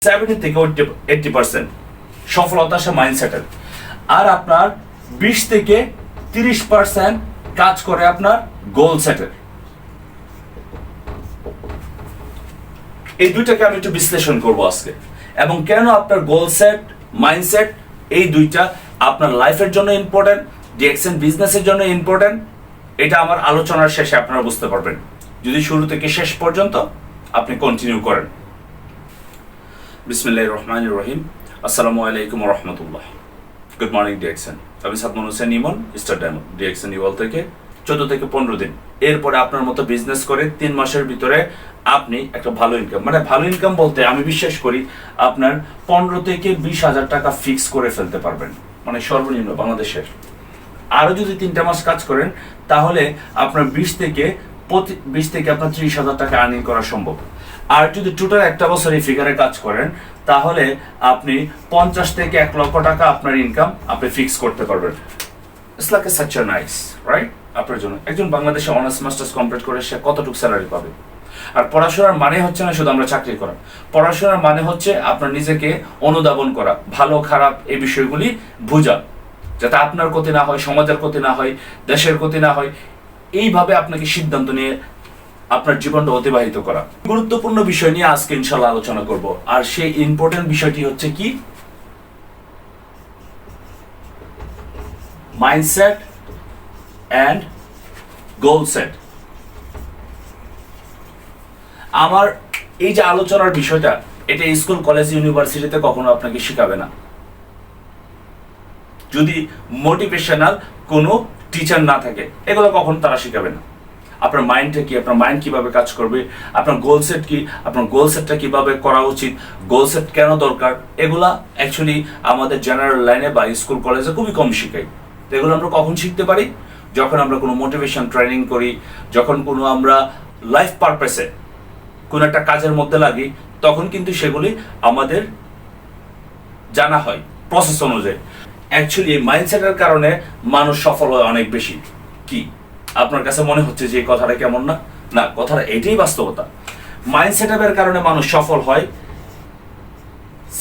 70 থেকে 80% সফলতা আসে মাইন্ডসেটের। আর আপনার 20 থেকে 30% কাজ করে আপনার গোল সেটের। এই দুইটাকে আমি একটু বিশ্লেষণ করব আজকে, এবং কেন আপনার গোল সেট মাইন্ডসেট এই দুইটা আপনার লাইফের জন্য ইম্পর্টেন্ট, ডিএক্সএন বিজনেসের জন্য ইম্পর্টেন্ট, এটা আমার আলোচনার শেষে আপনারা বুঝতে পারবেন যদি শুরু থেকে শেষ পর্যন্ত আপনি কন্টিনিউ করেন। বিসমিল্লাহির রহমানির রহিম। আসসালামু আলাইকুম ওয়া রাহমাতুল্লাহ। Good morning DXN. আমি Sadman Hossain Emon, star diamond DXN ইওয়াল থেকে 14 থেকে 15 দিন। এরপরে আপনার মতো বিজনেস করে 3 মাসের ভিতরে আপনি একটা ভালো ইনকাম, মানে ভালো ইনকাম বলতে আমি বিশ্বাস করি আপনার 15 থেকে 20,000 টাকা ফিক্স করে ফেলতে পারবেন, মানে সর্বনিম্ন বাংলাদেশের। আরও যদি 3টা মাস কাজ করেন তাহলে আপনার 20 থেকে আপনার 30,000 টাকা আর্নিং করা সম্ভব। আর যদি টোটাল একটা বছর এই ফিগারে কাজ করেন তাহলে আপনি 50 থেকে 1 লক্ষ টাকা আপনার ইনকাম আপনি ফিক্স করতে পারবেন। It's like a such a nice right আপনার জন্য। একজন বাংলাদেশে অনার্স মাস্টার্স কমপ্লিট করে সে কতটুকু স্যালারি পাবে? আর পড়াশোনার মানে হচ্ছে না শুধু আমরা চাকরি করা, পড়াশোনার মানে হচ্ছে আপনার নিজেকে অনুধাবন করা, ভালো খারাপ এই বিষয়গুলি বোঝা, যাতে আপনার ক্ষতি না হয়, সমাজের ক্ষতি না হয়, দেশের ক্ষতি না হয়। এইভাবে আপনাকে সিদ্ধান্ত নিয়ে আপনার জীবনটা অতিবাহিত করা। গুরুত্বপূর্ণ বিষয় নিয়ে আজকে ইনশাল্লাহ আলোচনা করব। আর সেই ইম্পর্টেন্ট বিষয়টি হচ্ছে কি, মাইন্ডসেট অ্যান্ড গোল সেট। আমার এই যে আলোচনার বিষয়টা, এটা স্কুল কলেজ ইউনিভার্সিটিতে কখনো আপনাকে শেখাবে না যদি মোটিভেশনাল কোনো টিচার না থাকে। এগুলো কখনো তারা শেখাবে না। আপনার মাইন্ডটা কি, আপনার মাইন্ড কিভাবে কাজ করবে, আপনার গোল সেট কি, আপনার গোল সেটটা কিভাবে করা উচিত, গোল সেট কেন দরকার, এগুলা অ্যাকচুয়ালি আমাদের জেনারেল লাইনে বা স্কুল কলেজে খুবই কম শেখাই। তো এগুলো আমরা কখন শিখতে পারি? যখন আমরা কোনো মোটিভেশন ট্রেনিং করি, যখন কোনো আমরা লাইফ পারপাসে কোনো একটা কাজের মধ্যে লাগি, তখন কিন্তু সেগুলি আমাদের জানা হয় প্রসেস অনুযায়ী। অ্যাকচুয়ালি এই মাইন্ডসেটের কারণে মানুষ সফল হয় অনেক বেশি। কি আপনার কাছে মনে হচ্ছে যে এই কথাটা কেমন না? না, কথাটা এটাই বাস্তবতা। মাইন্ডসেটের কারণে মানুষ সফল হয়।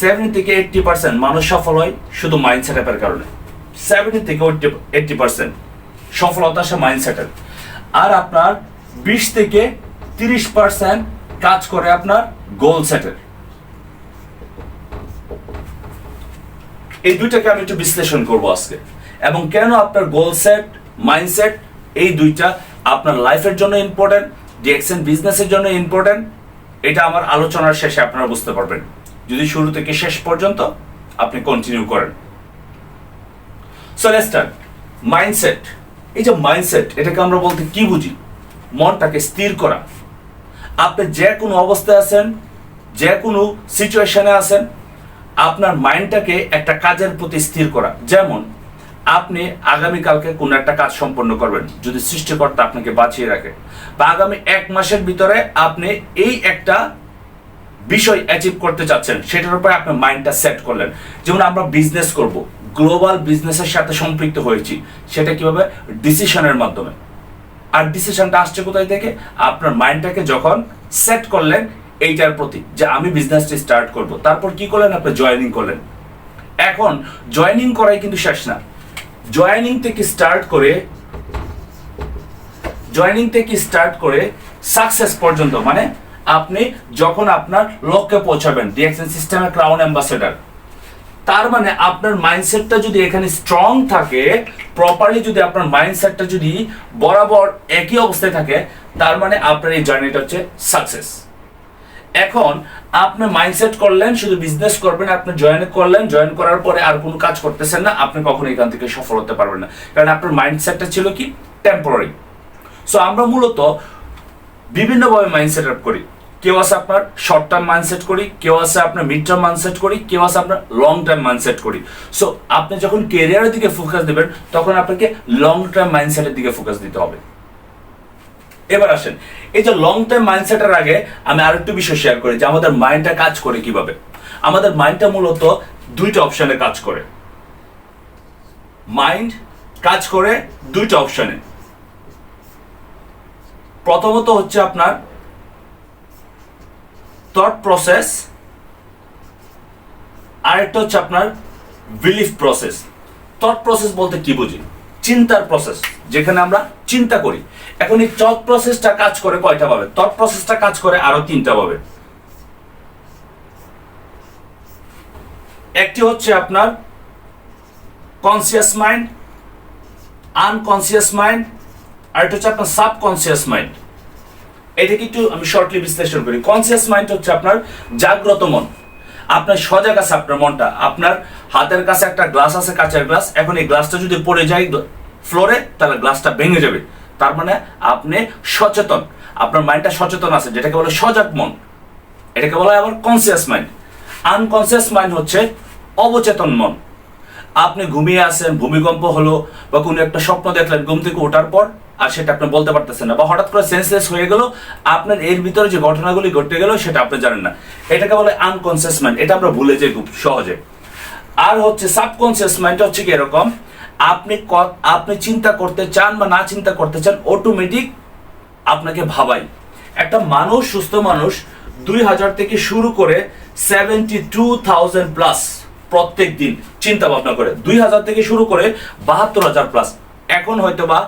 70 থেকে 80% মানুষ সফল হয় শুধু মাইন্ডসেটের কারণে। 70 থেকে 80% সফলতা আসে মাইন্ডসেটের। আর আপনার 20 থেকে 30% কাজ করে আপনার গোল সেটের। এই দুইটাকে আমি একটু বিশ্লেষণ করব আজকে, এবং কেন আপনার গোল সেট মাইন্ডসেট এই দুইটা আপনার লাইফের জন্য ইম্পর্টেন্ট, ডিএক্সএন বিজনেসের জন্য ইম্পর্টেন্ট, এটা আমার আলোচনার শেষে আপনারা বুঝতে পারবেন যদি শুরু থেকে শেষ পর্যন্ত আপনি কন্টিনিউ করেন। So let's start. মাইন্ডসেট, এই যে মাইন্ডসেট, এটাকে আমরা বলতে কি বুঝি? মনটাকে স্থির করা। আপনি যে কোনো অবস্থায় আছেন, যে কোনো সিচুয়েশনে আছেন, আপনার মাইন্ডটাকে একটা কাজের প্রতি স্থির করা। যেমন আপনি আগামীকালকে কোনো একটা কাজ সম্পন্ন করবেন যদি সৃষ্টিকর্তা আপনাকে বাঁচিয়ে রাখে, বা আগামী 1 মাসের ভিতরে আপনি এই একটা বিষয় অ্যাচিভ করতে চাচ্ছেন, সেটার উপরে আপনার মাইন্ডটা সেট করলেন। যেমন আমরা বিজনেস করব, গ্লোবাল বিজনেসের সাথে সম্পৃক্ত হয়েছি, সেটা কিভাবে? ডিসিশনের মাধ্যমে। আর ডিসিশনটা আসছে কোথায় থেকে? আপনার মাইন্ডটাকে যখন সেট করলেন এইটার প্রতি যে আমি বিজনেসটা স্টার্ট করব, তারপর কি করলেন? আপনি জয়েনিং করলেন। এখন জয়েনিং করাই কিন্তু শেষ না। জয়েনিং থেকে স্টার্ট করে সাকসেস পর্যন্ত, মানে আপনি যখন আপনার লক্ষ্যে পৌঁছাবেন, ডিএক্সএন সিস্টেমের ক্রাউন অ্যাম্বাসেডর। তার মানে আপনার মাইন্ডসেটটা যদি এখানে স্ট্রং থাকে, প্রপারলি যদি আপনার মাইন্ডসেটটা যদি বরাবর একই অবস্থায় থাকে, তার মানে আপনার এই জার্নিটা হচ্ছে সাকসেস। এখন আপনি মাইন্ডসেট করলেন শুধু বিজনেস করবেন, আপনি জয়েন করলেন, জয়েন করার পরে আর কোনো কাজ করতেছেন না, আপনি কখনো এখান থেকে সফল হতে পারবেন না, কারণ আপনার মাইন্ডসেটটা ছিল কি? টেম্পোরারি। সো আমরা মূলত বিভিন্নভাবে মাইন্ডসেট আপ করি। কেউ আছে আপনার শর্ট টার্ম মাইন্ডসেট করি, কেউ আছে আপনার মিড টার্ম মাইন্ডসেট করি, কেউ আছে আপনার লং টার্ম মাইন্ডসেট করি। সো আপনি যখন ক্যারিয়ারের দিকে ফোকাস দেবেন তখন আপনাকে লং টার্ম মাইন্ডসেটের দিকে ফোকাস দিতে হবে। এবার আসেন, এই যে লং টার্ম মাইন্ডসেটের আগে আমি আরেকটু বিষয় শেয়ার করি যে আমাদের মাইন্ডটা কাজ করে কিভাবে। আমাদের মাইন্ডটা মূলত দুইটা অপশনে কাজ করে। মাইন্ড কাজ করে দুইটা অপশনে। প্রথমত হচ্ছে আপনার থট প্রসেস, আরেকটা হচ্ছে আপনার বিলিফ প্রসেস। থট প্রসেস বলতে কি বুঝি? চিন্তার প্রসেস, যেখানে আমরা চিন্তা করি। এখন এই থট প্রসেসটা কাজ করে কয়টা ভাবে? থট প্রসেসটা কাজ করে আরো তিনটা ভাবে। একটি হচ্ছে আপনার কনসিয়াস মাইন্ড, আনকনসিয়াস মাইন্ড, আর এটা হচ্ছে আপনার সাবকনসিয়াস মাইন্ড। এটাকে একটু আমি শর্টলি বিশ্লেষণ করি। কনসিয়াস মাইন্ড হচ্ছে আপনার জাগ্রত মন, আপনার সজাগ আছে আপনার মনটা। আপনার হাতের কাছে একটা গ্লাস আছে, কাঁচের গ্লাস, এখন এই গ্লাসটা যদি পড়ে যায় ফ্লোরে, তাহলে গ্লাসটা ভেঙে যাবে। তার মানে আপনি সচেতন, আপনার মাইন্ডটা সচেতন আছে, যেটাকে বলে সজাগ মন। এটাকে বলা হয় আবার কনসিয়াস মাইন্ড। আনকনসিয়াস মাইন্ড হচ্ছে অবচেতন মন। আপনি ঘুমিয়ে আছেন, ভূমিকম্প হলো বা কোনো একটা স্বপ্ন দেখলেন ঘুম থেকে ওঠার পর, আর সেটা আপনি বলতে পারতেছেন না, বা হঠাৎ করে সেন্সলেস হয়ে গেল, আপনার এর ভিতরে যে ঘটনাগুলি ঘটে গেল সেটা আপনি জানেন না। এটাকে বলে আনকনসিয়াস মাইন্ড, এটা আমরা ভুলে যাই খুব সহজে। আর হচ্ছে সাবকনসিয়াস মাইন্ড হচ্ছে কি এরকম, আপনি চিন্তা করতে চান বা না চিন্তা করতে চান, অটোমেটিক আপনাকে ভাবাই। একটা মানুষ, সুস্থ মানুষ 2000 থেকে শুরু করে 72,000 প্লাস প্রত্যেক দিন চিন্তা ভাবনা করে, 2000 থেকে শুরু করে 72,000 প্লাস। এখন হয়তো বা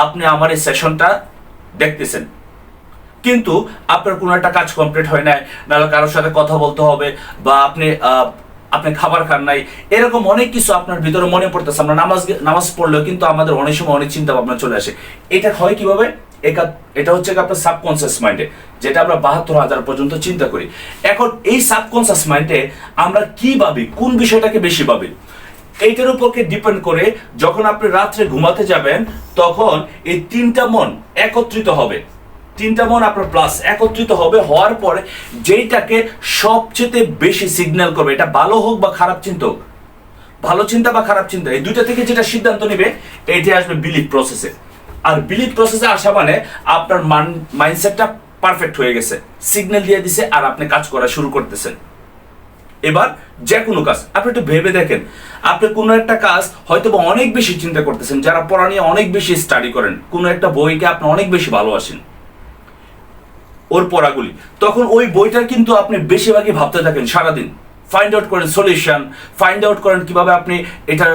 আপনি আমার এই সেশনটা দেখতেছেন, কিন্তু আপনার কোনো একটা কাজ কমপ্লিট হয় নাই, নাহলে কারোর সাথে কথা বলতে হবে, বা আপনি খাবার খান নাই, এরকম অনেক কিছু আপনার ভিতরে মনে পড়তেছে। আমরা নামাজ পড়লেও কিন্তু আমাদের অনেক সময় অনেক চিন্তা ভাবনা চলে আসে। এটা হয় কিভাবে? এটা হচ্ছে আপনার সাবকনসিয়াস মাইন্ডে, যেটা আমরা 72,000 পর্যন্ত চিন্তা করি। এখন এই সাবকনসিয়াস মাইন্ডে আমরা কি ভাবি, কোন বিষয়টাকে বেশি ভাবি, এইটার উপরকে ডিপেন্ড করে যখন আপনি রাত্রে ঘুমাতে যাবেন, তখন এই তিনটা মন একত্রিত হবে। তিনটা মন আপনার প্লাস একত্রিত হবে, হওয়ার পরে যেইটাকে সবচেয়ে বেশি সিগন্যাল করবে, এটা ভালো হোক বা খারাপ চিন্তা হোক, ভালো চিন্তা বা খারাপ চিন্তা, এই দুইটা থেকে যেটা সিদ্ধান্ত নেবে, এটি আসবে বিলিভ প্রসেসে। আর বিলিভ প্রসেসে আসা মানে আপনার মাইন্ডসেটটা পারফেক্ট হয়ে গেছে, সিগন্যাল দিয়ে দিছে, আর আপনি কাজ করা শুরু করতেছেন। এবার যে কোনো কাজ আপনি একটু ভেবে দেখেন, আপনি কোনো একটা কাজ হয়তো বা অনেক বেশি চিন্তা করতেছেন, যারা পড়া নিয়ে অনেক বেশি স্টাডি করেন, কোনো একটা বইকে আপনি অনেক বেশি ভালোবাসেন, ওর পড়াগুলি, তখন ওই বইটার কিন্তু আপনি বেশিরভাগই ভাবতে থাকেন সারাদিন। ফাইন্ড আউট করেন সলিউশন, ফাইন্ড আউট করেন কিভাবে আপনি এটার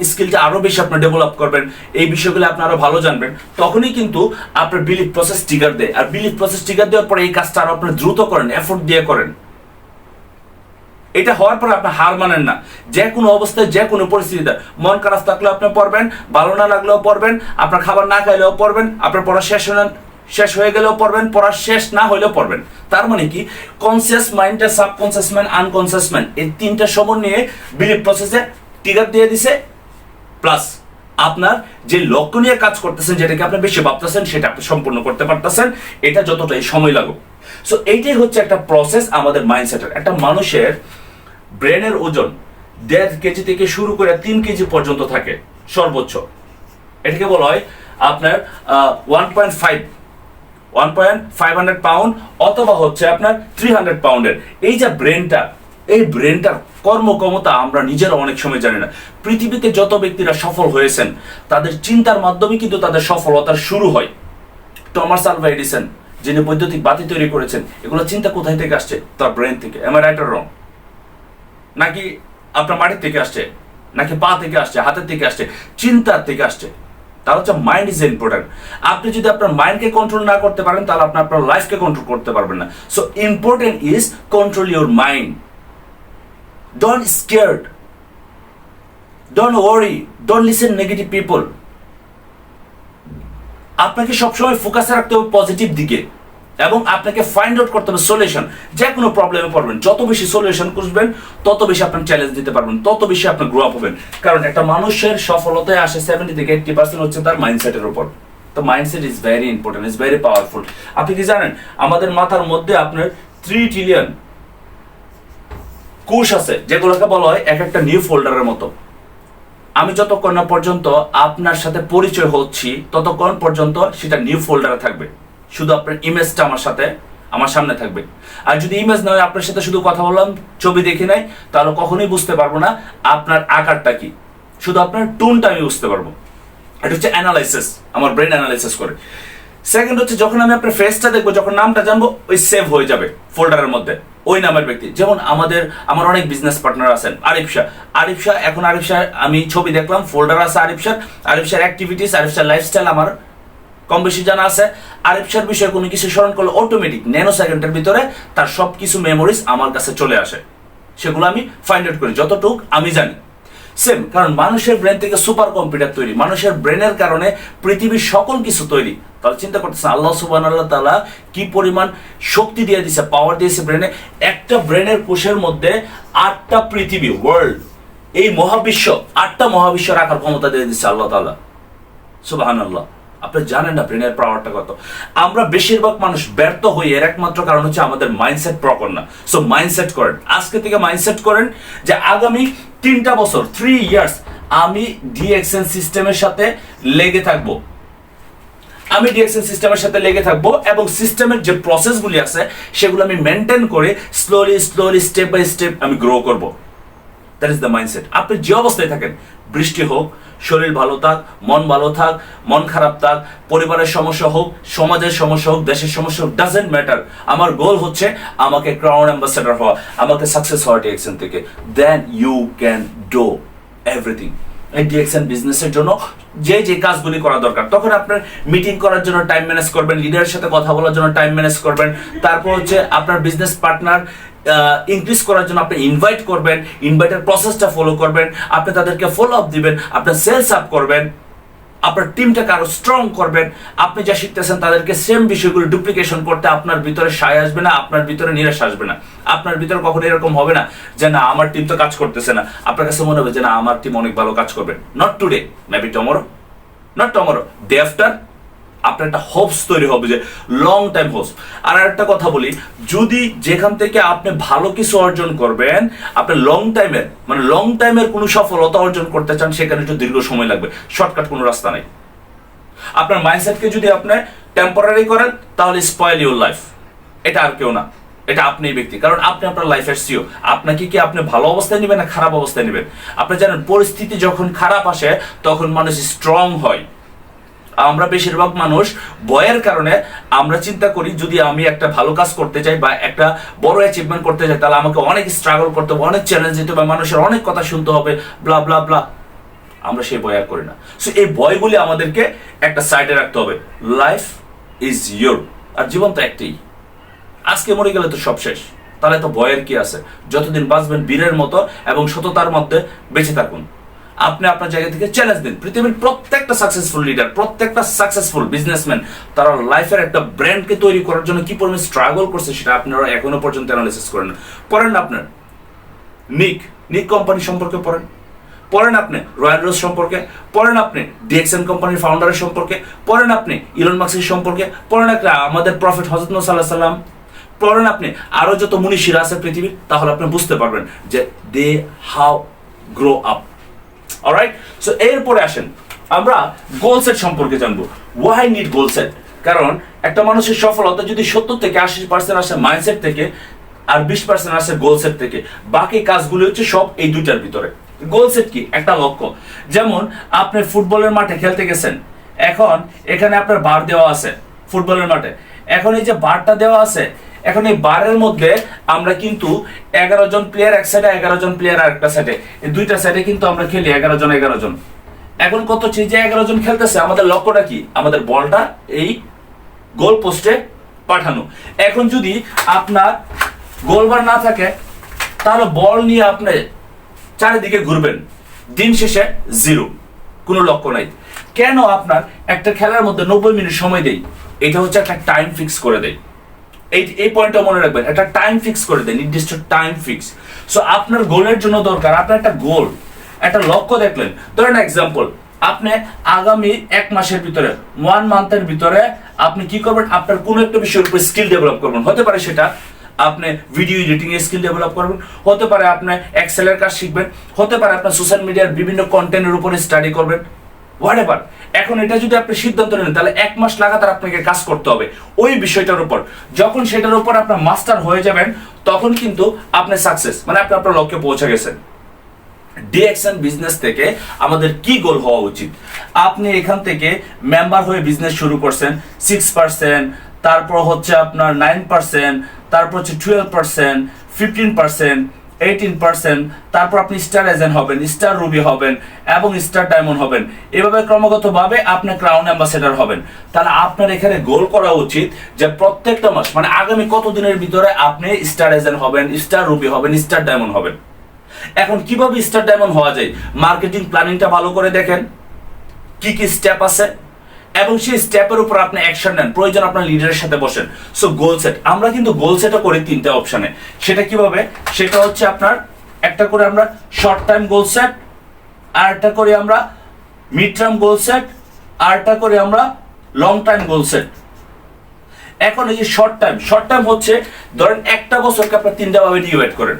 স্কিলটা আরো বেশি আপনি ডেভেলপ করবেন, এই বিষয়গুলো আপনি আরো ভালো জানবেন। তখনই কিন্তু আপনার বিলিভ প্রসেস ট্রিগার দেয়, আর বিলিভ প্রসেস ট্রিগার দেওয়ার পরে এই কাজটা আরো আপনি দ্রুত করেন, এফোর্ট দিয়ে করেন। এটা হওয়ার পরে আপনি হার মানেন না, যে কোনো অবস্থায়, যে কোনো পরিস্থিতিতে, মন খারাপ থাকলেও আপনি পড়বেন, ভালো না লাগলেও পড়বেন, আপনার খাবার না খাইলেও পড়বেন, আপনার পড়া শেষ হয়ে গেলেও পড়বেন, পড়া শেষ না হলেও পড়বেন। তার মানে কি, কনসিয়াস মাইন্ডটা, সাবকনসিয়াস মাইন্ড, আনকনসিয়াস মাইন্ড, এই তিনটা সমন্বয়ে বিলিভ প্রসেসে ট্রিগার দিয়ে দিছে। প্লাস আপনার যে লক্ষ্য নিয়ে কাজ করতেছেন, যেটাকে আপনি বেশি ভাবতেছেন, সেটা আপনি সম্পূর্ণ করতে পারতেছেন, এটা যতটাই সময় লাগুক। সো এইটাই হচ্ছে একটা প্রসেস আমাদের মাইন্ডসেটের। একটা মানুষের ব্রেনের ওজন 1.5 কেজি থেকে শুরু করে 3 কেজি পর্যন্ত থাকে সর্বোচ্চ। এটাকে বলা হয় আপনার 1.500 পাউন্ড, অথবা হচ্ছে আপনার 300 পাউন্ডের। এই যে ব্রেনটা, এই ব্রেনটার কর্মক্ষমতা আমরা নিজেরা অনেক সময় জানি না। পৃথিবীতে যত ব্যক্তিরা সফল হয়েছেন, তাদের চিন্তার মাধ্যমে কিন্তু তাদের সফলতার শুরু হয়। টমাস আলভা এডিসন, যিনি বৈদ্যুতিক বাতি তৈরি করেছেন, এগুলো চিন্তা কোথায় থেকে আসছে? তার ব্রেন থেকে। Am I right or wrong? নাকি আপনার মাটির থেকে আসছে, নাকি পা থেকে আসছে, হাতের থেকে আসছে? চিন্তার থেকে আসছে। তার হচ্ছে মাইন্ড ইজ ইম্পর্টেন্ট। আপনি যদি আপনার মাইন্ডকে কন্ট্রোল না করতে পারেন, তাহলে আপনি আপনার লাইফকে কন্ট্রোল করতে পারবেন না। So important is control your mind. Don't scared, don't worry, don't listen negative people. আপনাকে সবসময় ফোকাসে রাখতে হবে পজিটিভ দিকে, এবং আপনাকে ফাইন্ড আউট করতে হবে সলিউশন। যে কোনো প্রবলেমে পড়বেন, যত বেশি সলিউশন খুঁজবেন, তত বেশি আপনার চ্যালেঞ্জ দিতে পারবেন, তত বেশি আপনি গ্রো আপ হবেন। কারণ একটা মানুষের সফলতায় আসে 70 থেকে 80% হচ্ছে তার মাইন্ডসেটের উপর। তো mindset is very important, is very powerful. আপনি কি জানেন, আমাদের মাথার মধ্যে আপনার 3 ট্রিলিয়ন কোষ আছে, যেগুলোকে বলা হয় এক একটা নিউ ফোল্ডারের মতো। আমি যতক্ষণ না পর্যন্ত আপনার সাথে পরিচয় হচ্ছি, ততক্ষণ পর্যন্ত সেটা নিউ ফোল্ডারে থাকবে। শুধু আপনার ইমেজটা আমার সামনে থাকবে। আর যদি ইমেজ না হয়, আপনার সাথে শুধু কথা বললাম, ছবি দেখি নাই, তাহলে কখনোই বুঝতে পারবো না আপনার আকারটা কি। শুধু আপনার টোনটা আমি বুঝতে পারবো। এটা হচ্ছে অ্যানালাইসিস, আমার ব্রেন অ্যানালাইসিস করে। সেকেন্ড হচ্ছে, যখন আমি আপনার ফেসটা দেখবো, যখন নামটা জানবো, ওই সেভ হয়ে যাবে ফোল্ডারের মধ্যে। ওই নামের ব্যক্তি। যেমন আমার অনেক বিজনেস পার্টনার আছেন। আরিফ শাহ এখন আরিফ শাহ আমি ছবি দেখলাম, ফোল্ডার আছে আরিফ শাহ অ্যাক্টিভিটিস, আরিফ শাহ লাইফস্টাইল আমার কম বেশি জানা আছে। আরিফ শাহর বিষয়ে কোনো কিছু স্মরণ করলে অটোমেটিক ন্যানো সেকেন্ডের ভিতরে তার সব কিছু মেমোরিজ আমার কাছে চলে আসে, সেগুলো আমি ফাইন্ড আউট করি যতটুকু আমি জানি। সেম, কারণ মানুষের ব্রেন থেকে সুপার কম্পিউটার তৈরি, মানুষের ব্রেনের কারণে পৃথিবীর সকল কিছু তৈরি। তাহলে চিন্তা করতেছেন আল্লাহ সুবহানাহু তাআলা কি পরিমাণ শক্তি দিয়ে দিয়েছে, পাওয়ার দিয়েছে ব্রেনে। একটা ব্রেনের কোষের মধ্যে 8টা পৃথিবী, ওয়ার্ল্ড, এই মহাবিশ্ব, 8টা মহাবিশ্ব রাখার ক্ষমতা দিয়ে দিচ্ছে আল্লাহ তাআলা। সুবহানাল্লাহ। আপনি জানেন না ব্রেনের পাওয়ারটা কত। আমরা বেশিরভাগ মানুষ ব্যর্থ হই, এর একমাত্র কারণ হচ্ছে আমাদের মাইন্ডসেট প্রপার না। সো মাইন্ডসেট করেন, আজকে থেকে মাইন্ডসেট করেন যে আগামী 3টা বছর, 3 ইয়ার্স আমি ডিএক্সএন সিস্টেমের সাথে লেগে থাকবো। এবং সিস্টেমের যে প্রসেসগুলি আছে সেগুলো আমি মেনটেন করে স্লোলি স্টেপ বাই স্টেপ আমি গ্রো করব। That is the mindset. আপনি যে অবস্থায় থাকেন, বৃষ্টি হোক, শরীর ভালো থাক, মন ভালো থাক, মন খারাপ থাক, পরিবারের সমস্যা হোক, সমাজের সমস্যা হোক, দেশের সমস্যা হোক, ডাজেন্ট ম্যাটার, আমার গোল হচ্ছে আমাকে ক্রাউন অ্যাম্বাসেডর হওয়া, আমাকে সাকসেস হওয়া ডিএক্সএন থেকে। Then you can do everything. এই ডিএক্সএন বিজনেসের জন্য যে কাজগুলি করা দরকার, তখন আপনার মিটিং করার জন্য টাইম ম্যানেজ করবেন, লিডারের সাথে কথা বলার জন্য টাইম ম্যানেজ করবেন, তারপর হচ্ছে আপনার বিজনেস পার্টনার ইনক্রিজ করার জন্য আপনি ইনভাইট করবেন, ইনভাইটের প্রসেসটা ফলো করবেন, আপনি তাদেরকে ফলো আপ দিবেন, আপনার সেলস আপ করবেন, আপনার টিমটাকে আরো স্ট্রং করবেন। আপনি যা শিখতেছেন তাদেরকে সেম বিষয়গুলো ডুপ্লিকেশন করতে আপনার ভিতরে সায় আসবে না, আপনার ভিতরে নিরাশ আসবে না। আপনার ভিতরে কখনো এরকম হবে না যে না আমার টিম তো কাজ করতেছে না, আপনার কাছে মনে হবে যে না আমার টিম অনেক ভালো কাজ করবে। Not today, maybe tomorrow, not tomorrow, day after. আপনার একটা হোপস তৈরি হবে, যে লং টাইম হোপস। আর একটা কথা বলি, যদি যেখান থেকে আপনি ভালো কিছু অর্জন করবেন, আপনি লং টাইমের কোনো সফলতা অর্জন করতে চান, সেখানে একটু দীর্ঘ সময় লাগবে, শর্টকাট কোনো রাস্তা নেই। আপনার মাইন্ডসেটকে যদি আপনি টেম্পোরারি করেন, তাহলে স্পয়েল ইউর লাইফ। এটা আর কেউ না, এটা আপনি ব্যক্তি, কারণ আপনি আপনার লাইফের সিও। আপনাকে কি আপনি ভালো অবস্থায় নেবেন না খারাপ অবস্থায় নেবেন? আপনি জানেন পরিস্থিতি যখন খারাপ আসে তখন মানুষ স্ট্রং হয়। আমরা বেশিরভাগ মানুষ ভয়ের কারণে আমরা চিন্তা করি যদি আমি একটা ভালো কাজ করতে চাই বা একটা বড় অ্যাচিভমেন্ট করতে চাই, তাহলে আমাকে অনেক স্ট্রাগল করতে হবে, অনেক চ্যালেঞ্জ দিতে হবে, মানুষের অনেক কথা শুনতে হবে, ব্লা ব্লা ব্লা। আমরা সেই ভয় আর করি না। সো এই ভয়গুলি আমাদেরকে একটা সাইডে রাখতে হবে। লাইফ ইজ ইয়োর, আর জীবন তো একটাই। আজকে মরে গেলে তো সব শেষ, তাহলে তো ভয়ের কি আছে? যতদিন বাঁচবেন বীরের মতো এবং সততার মধ্যে বেঁচে থাকুন। আপনি আপনার জায়গা থেকে চ্যালেঞ্জ দিন। পৃথিবীর প্রত্যেকটা সাকসেসফুল লিডার, প্রত্যেকটা সাকসেসফুল বিজনেসম্যান, তারা লাইফের একটা ব্র্যান্ডকে তৈরি করার জন্য কি পরিমাণ স্ট্রাগল করছে সেটা আপনারা এখনো পর্যন্ত অ্যানালাইসিস করেন না। পড়েন না আপনার নিক কোম্পানি সম্পর্কে পড়েন আপনি রয়্যাল রোজ সম্পর্কে, পড়েন আপনি ডিএক্সএন কোম্পানির ফাউন্ডারের সম্পর্কে, পড়েন আপনি ইলন মাস্কের সম্পর্কে, পড়েন আপনি আমাদের প্রফেট হযরত মুহাম্মদ সাল্লাল্লাহু আলাইহি সাল্লাম, পড়েন আপনি আরো যত মুনিশিরা আছে পৃথিবীর, তাহলে আপনি বুঝতে পারবেন যে they how grow up. Alright, so এরপরে আসেন আমরা গোল সেট সম্পর্কে জানবো। Why need goal set? কারণ একটা মানুষের সফলতা যদি 70 থেকে 80% আসে মাইন্ডসেট থেকে, আর 20% আসে গোল সেট থেকে, বাকি কাজগুলো হচ্ছে সব এই দুইটার ভিতরে। গোল সেট কি? একটা লক্ষ্য। যেমন আপনি ফুটবলের মাঠে খেলতে গেছেন, এখন এখানে আপনার বার দেওয়া আছে ফুটবলের মাঠে, এখন এই যে বারটা দেওয়া আছে, এখন এই বারের মধ্যে আমরা কিন্তু 11 জন প্লেয়ার এক সাইডে, 11 জন প্লেয়ার আরেকটা সাইডে, এই দুইটা সাইডে কিন্তু আমরা খেলি 11 জন। এখন কত হচ্ছে যে 11 জন খেলতেছে, আমাদের লক্ষ্যটা কি? আমাদের বলটা এই গোল পোস্টে পাঠানো। এখন যদি আপনার গোলবার না থাকে, তাহলে বল নিয়ে আপনি চারিদিকে ঘুরবেন, দিন শেষে জিরো, কোনো লক্ষ্য নাই। কেন? আপনার একটা খেলার মধ্যে 90 মিনিট সময় দেই, এটা হচ্ছে একটা টাইম ফিক্স করে দেয়। এই পয়েন্টটা মনে রাখবেন, একটা টাইম ফিক্স করে দেয়, নির্দিষ্ট টাইম ফিক্স। সো আপনার গোলের জন্য দরকার আপনার একটা গোল, একটা লক্ষ্য দেখলেন। ধরেন এক্সাম্পল, আপনি আগামী 1 মাসের ভিতরে, 1 মান্থের ভিতরে আপনি কি করবেন? আপনার কোনো একটা বিষয়ের উপর স্কিল ডেভেলপ করবেন। হতে পারে সেটা আপনি ভিডিও এডিটিং এর স্কিল ডেভেলপ করবেন, হতে পারে আপনি এক্সেলের কাজ শিখবেন, হতে পারে আপনার সোশ্যাল মিডিয়ার বিভিন্ন কন্টেন্টের উপরে স্টাডি করবেন, হোয়াটএভার। এখন এটা যদি আপনি সিদ্ধান্ত নেন, তাহলে 1 মাস লাগাতার আপনাকে কাজ করতে হবে ওই বিষয়টার উপর। যখন সেটার উপর আপনার মাস্টার হয়ে যাবেন, তখন কিন্তু আপনি সাকসেস, মানে আপনি আপনার লক্ষ্যে পৌঁছে গেছেন। ডিএক্সএন বিজনেস থেকে আমাদের কি গোল হওয়া উচিত? আপনি এখান থেকে মেম্বার হয়ে বিজনেস শুরু করছেন 6%, তারপর হচ্ছে আপনার 9%, তারপর হচ্ছে 12%, 15%, 18%, তারপর আপনি স্টার এজেন্ট হবেন, স্টার রুবি হবেন এবং স্টার ডায়মন্ড হবেন। এভাবে ক্রমাগতভাবে আপনি ক্রাউন অ্যাম্বাসেডর হবেন। তাহলে আপনার এখানে গোল করা উচিত যে প্রত্যেকটা মাস মানে আগামী কত দিনের ভিতরে আপনি স্টার এজেন্ট হবেন, স্টার রুবি হবেন, স্টার ডায়মন্ড হবেন। এখন কিভাবে স্টার ডায়মন্ড হওয়া যায়? মার্কেটিং প্ল্যানিংটা ভালো করে দেখেন, কি কি স্টেপ আছে এবং সেই স্টেপের উপর আপনি অ্যাকশন নেন। প্রয়োজন আপনার লিডারের সাথে বসেন। সো গোল সেট, আমরা কিন্তু গোল সেটও করি তিনটা অপশনে। সেটা কিভাবে? সেটা হচ্ছে আপনার একটা করে আমরা শর্ট টাইম গোল সেট, আর একটা করে আমরা মিড টার্ম গোল সেট, আর একটা করে আমরা লং টাইম গোল সেট। এখন এই যে শর্ট টাইম হচ্ছে ধরেন একটা বছরকে আপনার তিনটা ভাবে ডিভাইড করেন,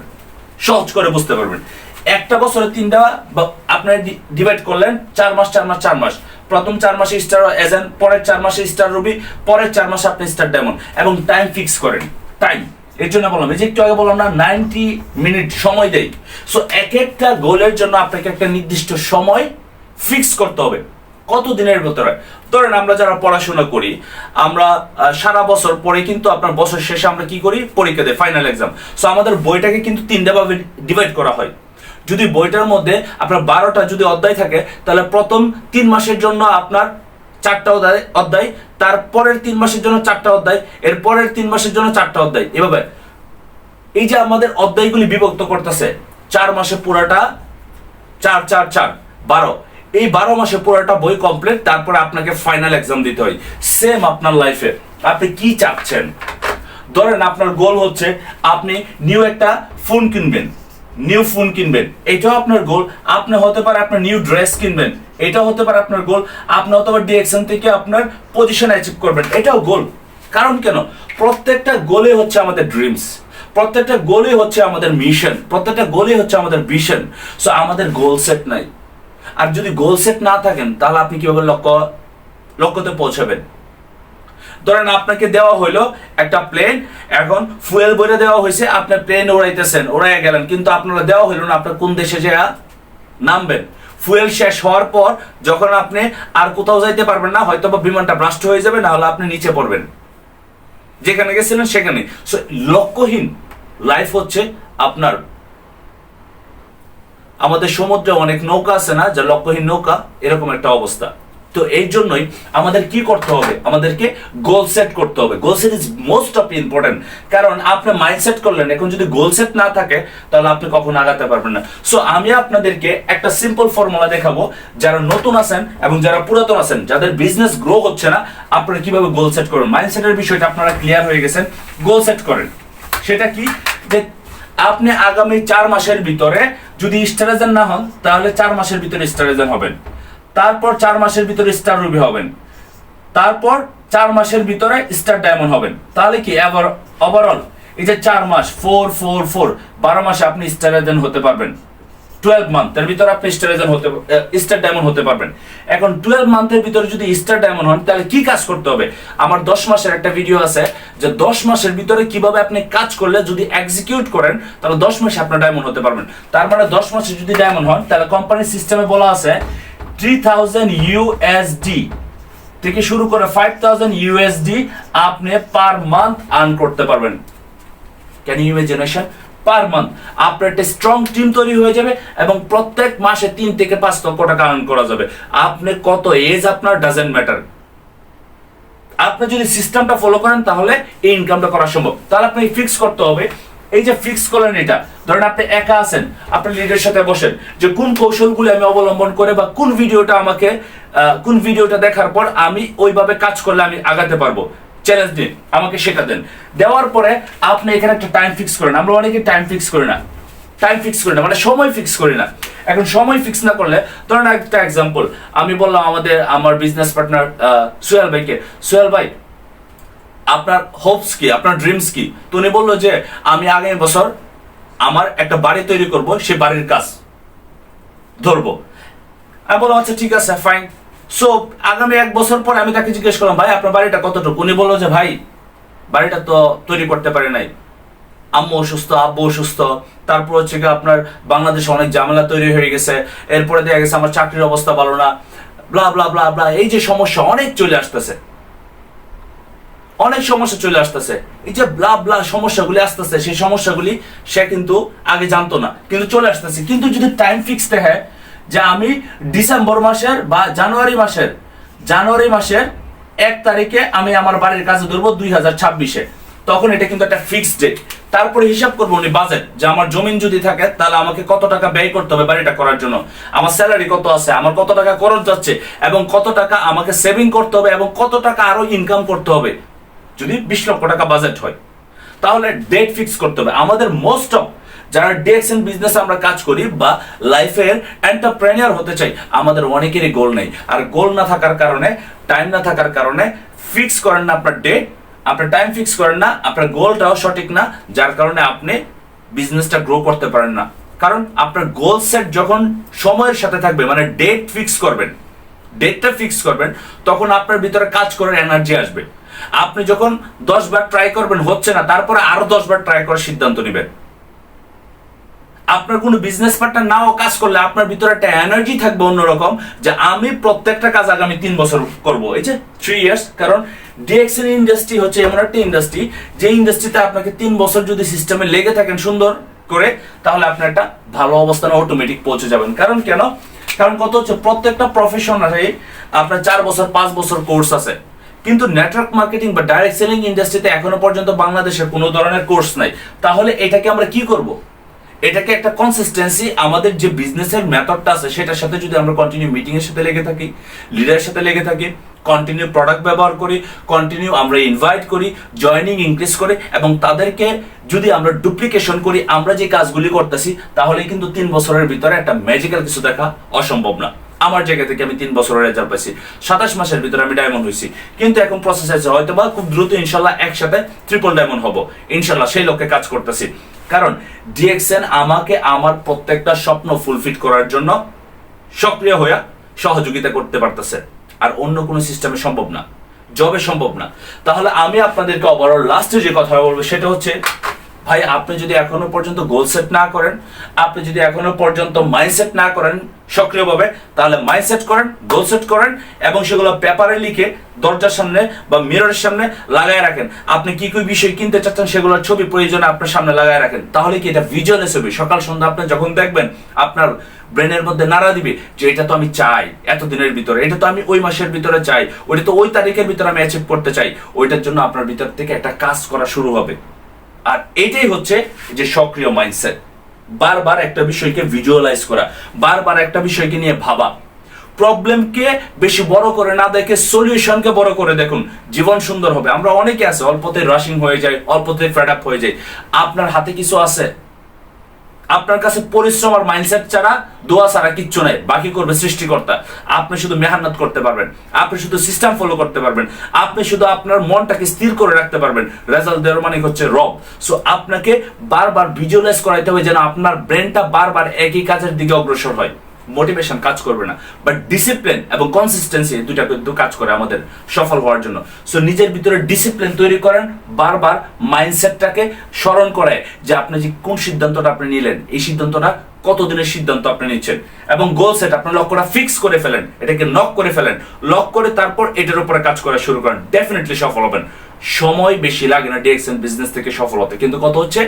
সহজ করে বুঝতে পারবেন। একটা বছরে তিনটা আপনার ডিভাইড করলেন 4 মাস 4 মাস 4 মাস। প্রথম 4 মাসে স্টার এজেন্ট, পরের 4 মাসে স্টার রুবি, পরের 4 মাসে আপনি স্টার ডায়মন্ড, এবং টাইম ফিক্স করেন। টাইম এর জন্য বললাম, এই যে একটু আগে বললাম না 90 মিনিট সময় দেই। সো এক একটা গোলের জন্য আপনাকে একটা নির্দিষ্ট সময় ফিক্স করতে হবে কত দিনের ভিতরে। ধরেন আমরা যারা পড়াশোনা করি, আমরা সারা বছর পরে কিন্তু আপনার বছর শেষে আমরা কি করি? পরীক্ষা দেই, ফাইনাল এক্সাম। সো আমাদের বইটাকে কিন্তু তিনটা ভাবে ডিভাইড করা হয়। যদি বইটার মধ্যে আপনার 12টা যদি অধ্যায় থাকে, তাহলে প্রথম 3 মাসের জন্য আপনার 4টা অধ্যায়, তারপরের 3 মাসের জন্য 4টা অধ্যায়, এর পরের 3 মাসের জন্য 4টা অধ্যায়। এভাবে এই যে আমাদের অধ্যায়গুলি বিভক্ত করতেছে, 4 মাসে পুরাটা 4 4 4 12, এই 12 মাসে পুরাটা বই কমপ্লিট, তারপরে আপনাকে ফাইনাল এক্সাম দিতে হয়। সেম আপনার লাইফে আপনি কি চাচ্ছেন? ধরেন আপনার গোল হচ্ছে আপনি নিউ একটা ফোন কিনবেন, নিউ ফোন কিনবেন, এটাও আপনার গোল। আপনি হতে পারে আপনার নিউ ড্রেস কিনবেন, এটাও হতে পারে আপনার গোল। আপনি হতে পারে ডিএক্সএন থেকে আপনার পজিশন অ্যাচিভ করবেন, এটাও গোল। কারণ কেন? প্রত্যেকটা গোলে হচ্ছে আমাদের ড্রিমস, প্রত্যেকটা গোলে হচ্ছে আমাদের মিশন, প্রত্যেকটা গোলে হচ্ছে আমাদের ভিশন। সো আমাদের গোল সেট নাই। আর যদি গোল সেট না থাকেন, তাহলে আপনি কিভাবে লক্ষ্যতে পৌঁছাবেন? ধরেন আপনাকে দেওয়া হইলো একটা প্লেন, এখন ফুয়েল ভরে দেওয়া হয়েছে, আপনি প্লেন উড়াইতেছেন, উড়াইয়া গেলেন, কিন্তু আপনারা দেওয়া হইলো না আপনার কোন দেশে যা নামবেন। ফুয়েল শেষ হওয়ার পর যখন আপনি আর কোথাও যাইতে পারবেন না, হয়তো বা বিমানটা ব্লাস্ট হয়ে যাবে, না হলে আপনি নিচে পড়বেন, যেখানে গেছিলেন সেখানে। সো লক্ষ্যহীন লাইফ হচ্ছে আপনার। আমাদের সমুদ্রে অনেক নৌকা আছে না, যা লক্ষ্যহীন নৌকা, এরকম একটা অবস্থা। তো এই জন্যই আমাদের কি করতে হবে? আমাদেরকে গোল সেট করতে হবে। Goal set is most of important. কারণ আপনি মাইন্ড সেট করলেন, এখন যদি গোল সেট না থাকে তাহলে আপনি কখনো আগাতে পারবেন না। সো আমি আপনাদেরকে একটা সিম্পল ফর্মুলা দেখাবো, যারা নতুন আছেন এবং যারা পুরাতন আছেন, যাদের বিজনেস গ্রো হচ্ছে না, আপনারা কিভাবে গোল সেট করবেন। মাইন্ড সেটের বিষয়টা আপনারা ক্লিয়ার হয়ে গেছেন, গোল সেট করেন। সেটা কি? যে আপনি আগামী 4 মাসের ভিতরে যদি স্টার এজেন্ট না হন, তাহলে 4 মাসের ভিতরে স্টার এজেন্ট হবেন, তারপর 4 মাসের ভিতরে স্টার রুবি হবেন, তারপর 4 মাসের ভিতরে স্টার ডায়মন্ড হবেন। তাহলে কি ওভারঅল এই যে 4 মাস 4 4 4 12 মাসে আপনি স্টার এজেন্ট হতে পারবেন। 12 মান্থের ভিতরে আপনি স্টার ডায়মন্ড হতে পারবেন। এখন 12 মান্থের ভিতরে যদি স্টার ডায়মন্ড হন, তাহলে কি কাজ করতে হবে? আমার 10 মাসের একটা ভিডিও আছে, যে 10 মাসের ভিতরে কিভাবে আপনি কাজ করলে যদি এক্সিকিউট করেন, তাহলে 10 মাসে আপনার ডায়মন্ড হতে পারবেন। তার মানে 10 মাসে যদি ডায়মন্ড হন, তাহলে কোম্পানির সিস্টেমে বলা আছে 3000 ইউএসডি থেকে শুরু করে 5000 ইউএসডি আপনি পার মান্থ আর্ন করতে পারবেন। Can you imagination? Per month আপনার একটা স্ট্রং টিম তৈরি হয়ে যাবে এবং প্রত্যেক মাসে 3 থেকে 5 লক্ষ টাকা আর্ন করা যাবে। আপনি কত এজ আপনার ডাজেন্ট ম্যাটার। আপনি যদি সিস্টেমটা ফলো করেন, তাহলে এই ইনকামটা করা সম্ভব। তাহলে আপনি ফিক্স করতে হবে। এই যে ফিক্স করলেন, এটা ধরেন আপনি একা আছেন, আপনি লিডারের সাথে বসেন যে কোন কৌশলগুলি আমি অবলম্বন করে বা কোন ভিডিওটা দেখার পর আমি ওইভাবে কাজ করলে আমি আগাতে পারবো। চ্যালেঞ্জ দিন, আমাকে শেখা দেন। দেওয়ার পরে আপনি এখানে একটা টাইম ফিক্স করেন। আমরা অনেকে টাইম ফিক্স করি না, মানে সময় ফিক্স করি না। এখন সময় ফিক্স না করলে, ধরেন একটা এক্সাম্পল আমি বললাম আমার বিজনেস পার্টনার সোহেল ভাইকে, সোহেল ভাই আপনার হোপস কি, আপনার ড্রিমস কি? তো উনি বললো যে আমি আগামী বছর আমার একটা বাড়ি তৈরি করব, সে বাড়ির কাজ ধরবো। আমি বললাম আচ্ছা ঠিক আছে, ফাইন। সো আগামী 1 বছর পরে আমি তাকে জিজ্ঞেস করলাম, ভাই আপনার বাড়িটা কতটুকু? উনি বললো যে ভাই বাড়িটা তো তৈরি করতে পারে নাই, আম্মু অসুস্থ, আব্বু অসুস্থ, তারপর হচ্ছে কি আপনার বাংলাদেশে অনেক ঝামেলা তৈরি হয়ে গেছে, এরপরে দেখা গেছে আমার চাকরির অবস্থা ভালো না, ব্লা ব্লা ব্লা ব্লা, এই যে সমস্যা অনেক চলে আসতেছে। অনেক সমস্যা চলে আসতেছে, এই যে ব্লা ব্লা সমস্যাগুলি আসতেছে, সেই সমস্যাগুলি সে কিন্তু আগে জানতো না, কিন্তু চলে আসতেছে। কিন্তু যদি টাইম ফিক্স থাকে যে আমি ডিসেম্বর মাসের বা জানুয়ারি মাসের 1 তারিখে আমি আমার বাড়ির কাজে ধরবো 2026-এ, তখন এটা কিন্তু একটা ফিক্সড ডেট। তারপরে হিসাব করবো উনি বাজেট, যে আমার জমিন যদি থাকে তাহলে আমাকে কত টাকা ব্যয় করতে হবে বাড়িটা করার জন্য, আমার স্যালারি কত আছে, আমার কত টাকা খরচ যাচ্ছে, এবং কত টাকা আমাকে সেভিং করতে হবে, এবং কত টাকা আরো ইনকাম করতে হবে। যদি 20 লক্ষ টাকা বাজেট হয় তাহলে ডেট ফিক্স করতে হবে। আমাদের মোস্ট অফ যারা ডিএক্সএন বিজনেসে আমরা কাজ করি বা লাইফের এন্টারপ্রেনিয়র হতে চাই, আমাদের অনেকেরই গোল নেই। আর গোল না থাকার কারণে, টাইম না থাকার কারণে ফিক্স করেন না আপনার ডেট, আপনার টাইম ফিক্স করেন না, আপনার গোলটাও সঠিক না, যার কারণে আপনি বিজনেসটা গ্রো করতে পারেন না। কারণ আপনার গোল সেট যখন সময়ের সাথে থাকবে, মানে ডেটটা ফিক্স করবেন, তখন আপনার ভিতরে কাজ করার এনার্জি আসবে। আপনি যখন 10 বার ট্রাই করবেন হচ্ছে না, তারপরে আরো 10 বার ট্রাই করার সিদ্ধান্ত নেবেন। আপনার কোনো বিজনেস পার্টনার নাও কাজ করলে আপনার ভিতরে একটা এনার্জি থাকবে অন্যরকম, যে আমি প্রত্যেকটা কাজ আগামী 3 বছর করব, এই যে 3 ইয়ার্স। কারণ ডিএক্সএন ইন্ডাস্ট্রি হচ্ছে এমন একটা ইন্ডাস্ট্রি, যে ইন্ডাস্ট্রিতে আপনাকে 3 বছর যদি সিস্টেমে লেগে থাকেন সুন্দর করে, তাহলে আপনার একটা ভালো অবস্থানে অটোমেটিক পৌঁছে যাবেন। কারণ কত হচ্ছে, প্রত্যেকটা প্রফেশনালে আপনার 4 বছর 5 বছর কোর্স আছে, কিন্তু নেটওয়ার্ক মার্কেটিং বা ডাইরেক্ট সেলিং ইন্ডাস্ট্রিতে এখনো পর্যন্ত বাংলাদেশের কোনো ধরনের কোর্স নাই। তাহলে এটাকে আমরা কি করব? এটাকে একটা কনসিস্টেন্সি, আমাদের যে বিজনেসের মেথডটা আছে সেটার সাথে যদি আমরা কন্টিনিউ মিটিং এর সাথে লেগে থাকি, লিডারের সাথে লেগে থাকি, কন্টিনিউ প্রোডাক্ট ব্যবহার করি, কন্টিনিউ আমরা ইনভাইট করি, জয়েনিং ইনক্রিজ করি, এবং তাদেরকে যদি আমরা ডুপ্লিকেশন করি, আমরা যে কাজগুলি করতেছি, তাহলে কিন্তু 3 বছরের ভিতরে একটা ম্যাজিক্যাল কিছু দেখা অসম্ভব না। আমার জায়গা থেকে আমি 3 বছরের রেজাল্ট পাইছি, 27 মাসের ভিতরে আমি ডায়মন্ড হয়েছি। কিন্তু এখন প্রসেস আছে, হয়তো বা খুব দ্রুত ইনশাল্লাহ একসাথে ট্রিপল ডায়মন্ড হবো ইনশাল্লাহ, সেই লক্ষ্যে কাজ করতেছি। কারণ ডিএক্সএন আমাকে আমার প্রত্যেকটা স্বপ্ন ফুলফিল করার জন্য সক্রিয় হয়ে সহযোগিতা করতে পারতেছে, আর অন্য কোনো সিস্টেমে সম্ভব না, জবে সম্ভব না। তাহলে আমি আপনাদেরকে ওভারঅল লাস্টে যে কথা বলবো সেটা হচ্ছে, ভাই আপনি যদি এখনো পর্যন্ত গোল সেট না করেন, আপনি যদি এখনো পর্যন্ত মাইন্ডসেট না করেন সক্রিয়ভাবে, তাহলে মাইন্ডসেট করেন, গোল সেট করেন, এবং সেগুলো পেপারে লিখে দরজার সামনে বা মিররের সামনে লাগায় রাখেন। আপনি কি কি বিষয় কিনতে চাচ্ছেন সেগুলোর ছবি প্রয়োজনে আপনার সামনে লাগায় রাখেন, তাহলে কি এটা ভিজুয়ালাইজ হবে। সকাল সন্ধ্যা আপনি যখন দেখবেন, আপনার ব্রেনের মধ্যে নাড়া দিবে যে এটা তো আমি চাই এতদিনের ভিতরে, এটা তো আমি ওই মাসের ভিতরে চাই, ওইটা তো ওই তারিখের ভিতরে আমি অ্যাচিভ করতে চাই। ওইটার জন্য আপনার ভিতর থেকে একটা কাজ করা শুরু হবে। আর এটাই হচ্ছে যে সক্রিয় মাইন্ডসেট, বারবার একটা বিষয়কে ভিজুয়ালাইজ করা, বারবার একটা বিষয়কে নিয়ে ভাবা, প্রবলেমকে বেশি বড় করে না দেখে সলিউশনকে বড় করে দেখুন, জীবন সুন্দর হবে। আমরা অনেকে আছে অল্পতে রাশিং হয়ে যায়, অল্পতে ফেড আপ হয়ে যায়। আপনার হাতে কিছু আছে, আপনার কাছে পরিশ্রম আর মাইন্ডসেট ছাড়া, দোয়া ছাড়া কিচ্ছু নাই, বাকি করবে সৃষ্টিকর্তা। আপনি শুধু মেহনত করতে পারবেন, আপনি শুধু সিস্টেম ফলো করতে পারবেন, আপনি শুধু আপনার মনটাকে স্থির করে রাখতে পারবেন। রেজাল্ট দেওয়ার মানে হচ্ছে রব। সো আপনাকে বারবার ভিজুয়ালাইজ করাইতে হবে যেন আপনার ব্রেনটা বারবার একই কাজের দিকে অগ্রসর হয়। মোটিভেশন কাজ করবে না, বাট ডিসিপ্লিন এবং কনসিস্টেন্সি দুইটা কিন্তু কাজ করে আমাদের সফল হওয়ার জন্য। সো নিজের ভিতরে ডিসিপ্লিন তৈরি করেন, বারবার মাইন্ডসেটটাকে স্মরণ করে যে আপনি যে কোন সিদ্ধান্তটা আপনি নিলেন, এই সিদ্ধান্তটা কতদিনের সিদ্ধান্ত আপনি নিচ্ছেন, এবং গোল সেট আপনার লক্ষ্যটা ফিক্স করে ফেলেন, এটাকে লক করে ফেলেন, লক করে তারপর এটার উপরে কাজ করা শুরু করেন, ডেফিনেটলি সফল হবেন। সময় বেশি লাগে না ডিএক্সএন বিজনেস থেকে সফল হতে, কিন্তু কত হচ্ছে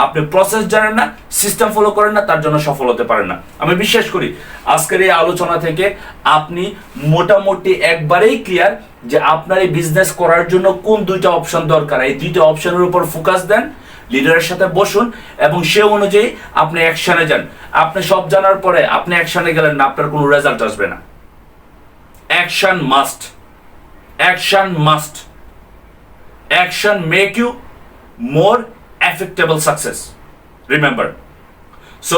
আপনি প্রসেস জানেন না, সিস্টেম ফলো করেন না, তার জন্য সফল হতে পারেন না। আমি বিশ্বাস করি আজকের এই আলোচনা থেকে আপনি মোটামুটি একবারেই ক্লিয়ার যে আপনার এই বিজনেস করার জন্য কোন 2টা অপশন দরকার। এই 2টা অপশনের উপর ফোকাস দেন, লিডারের সাথে বসুন, এবং সে অনুযায়ী আপনি অ্যাকশনে যান। আপনি সব জানার পরে আপনি অ্যাকশনে গেলেন না, আপনার কোনো রেজাল্ট আসবে না। Action must, action must. Action make you more effectable success. Remember. So,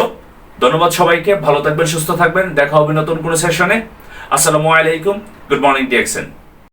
ধন্যবাদ সবাইকে, ভালো থাকবেন, সুস্থ থাকবেন, দেখা হবে নতুন কোনো সেশনে। আসসালামু আলাইকুম, গুড মর্নিং ডিএক্সএন।